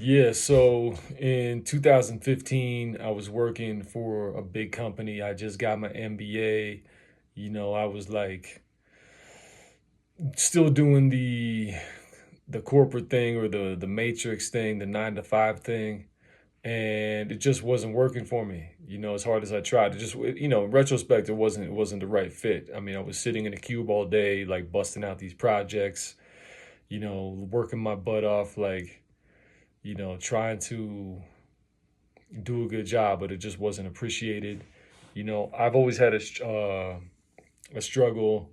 Yeah, so in 2015, I was working for a big company. I just got my MBA. I was like still doing the corporate thing or the matrix thing, the 9 to 5 thing, and it just wasn't working for me. As hard as I tried, in retrospect, it wasn't the right fit. I mean, I was sitting in a cube all day, like busting out these projects, working my butt off, like trying to do a good job, but it just wasn't appreciated. I've always had a struggle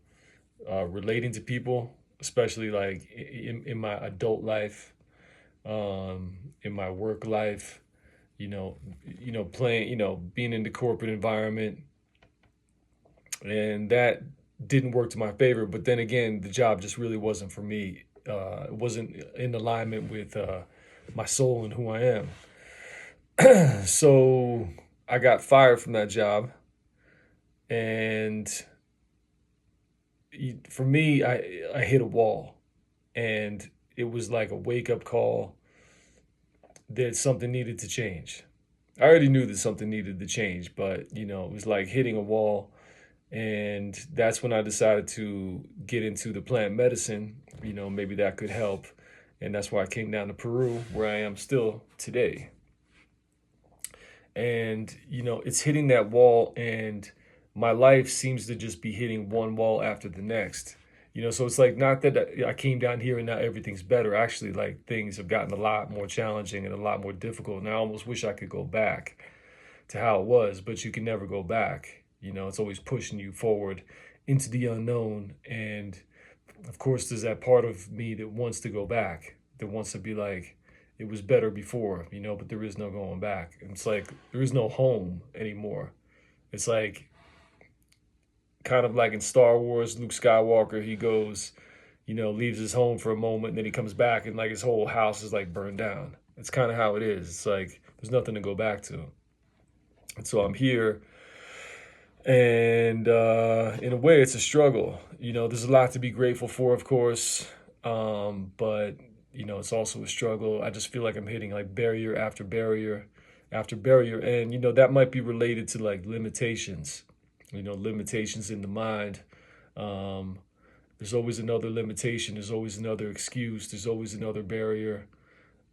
relating to people, especially like in my adult life, in my work life. Playing, being in the corporate environment, and that didn't work to my favor. But then again, the job just really wasn't for me. It wasn't in alignment with my soul and who I am. So I got fired from that job, and for me, I hit a wall, and it was like a wake up call that something needed to change. I already knew that something needed to change, but it was like hitting a wall, and that's when I decided to get into the plant medicine. Maybe that could help, and that's why I came down to Peru, where I am still today. And it's hitting that wall, and my life seems to just be hitting one wall after the next. So it's like, not that I came down here and now everything's better. Actually, like, things have gotten a lot more challenging and a lot more difficult, and I almost wish I could go back to how it was, but you can never go back. It's always pushing you forward into the unknown. And of course, there's that part of me that wants to go back, that wants to be like, it was better before, but there is no going back. And it's like, there is no home anymore. It's like, kind of like in Star Wars, Luke Skywalker, he goes, leaves his home for a moment, and then he comes back, and like his whole house is like burned down. It's kind of how it is. It's like, there's nothing to go back to. And so I'm here, and in a way, it's a struggle. There's a lot to be grateful for, of course, but it's also a struggle. I just feel like I'm hitting like barrier after barrier after barrier, and that might be related to like limitations. Limitations in the mind. Um, there's always another limitation. There's always another excuse. There's always another barrier.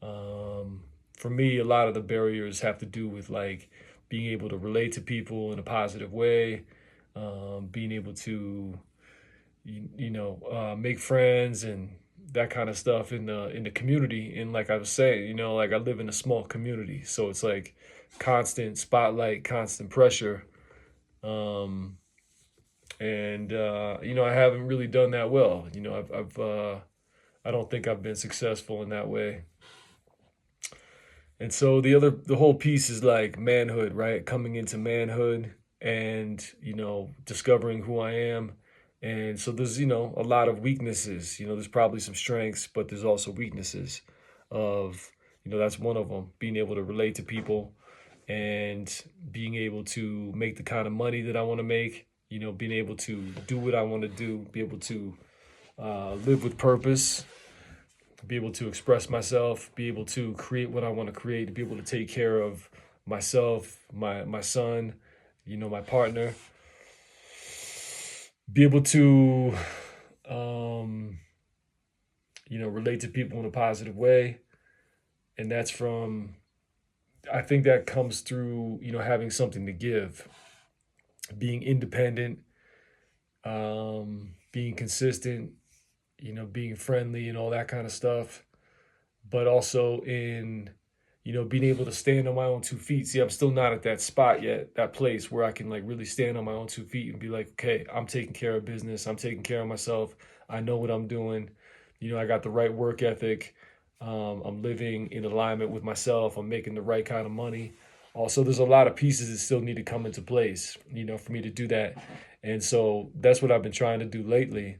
For me, a lot of the barriers have to do with like being able to relate to people in a positive way, being able to make friends and that kind of stuff in the community. And like I was saying, like I live in a small community, so it's like constant spotlight, constant pressure. Um, and I haven't really done that well. I don't think I've been successful in that way. And so the whole piece is like manhood, right? Coming into manhood, and discovering who I am. And so there's a lot of weaknesses. There's probably some strengths, but there's also weaknesses. Of that's one of them. Being able to relate to people, and being able to make the kind of money that I want to make. Being able to do what I want to do. Be able to live with purpose, be able to express myself, be able to create what I want to create, to be able to take care of myself, my son, my partner, be able to um, relate to people in a positive way. And that's from, I think that comes through, having something to give, being independent, being consistent, being friendly and all that kind of stuff, but also in being able to stand on my own 2 feet. See, I'm still not at that spot yet, that place where I can like really stand on my own 2 feet and be like, okay, I'm taking care of business, I'm taking care of myself, I know what I'm doing. I got the right work ethic. I'm living in alignment with myself. I'm making the right kind of money. Also, there's a lot of pieces that still need to come into place, for me to do that. And so that's what I've been trying to do lately,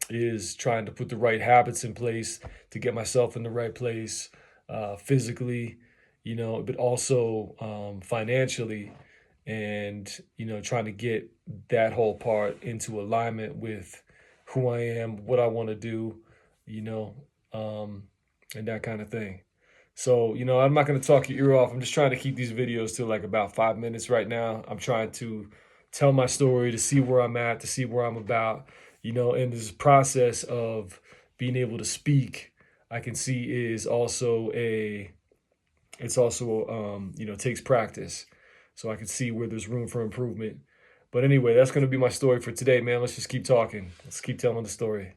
is trying to put the right habits in place to get myself in the right place, physically, but also financially, and trying to get that whole part into alignment with who I am, what I want to do, you know, and that kind of thing. So, I'm not going to talk your ear off. I'm just trying to keep these videos to like about 5 minutes right now. I'm trying to tell my story, to see where I'm at, to see where I'm about, and this process of being able to speak, I can see is also it's also, takes practice. So I can see where there's room for improvement. But anyway, that's going to be my story for today, man. Let's just keep talking. Let's keep telling the story.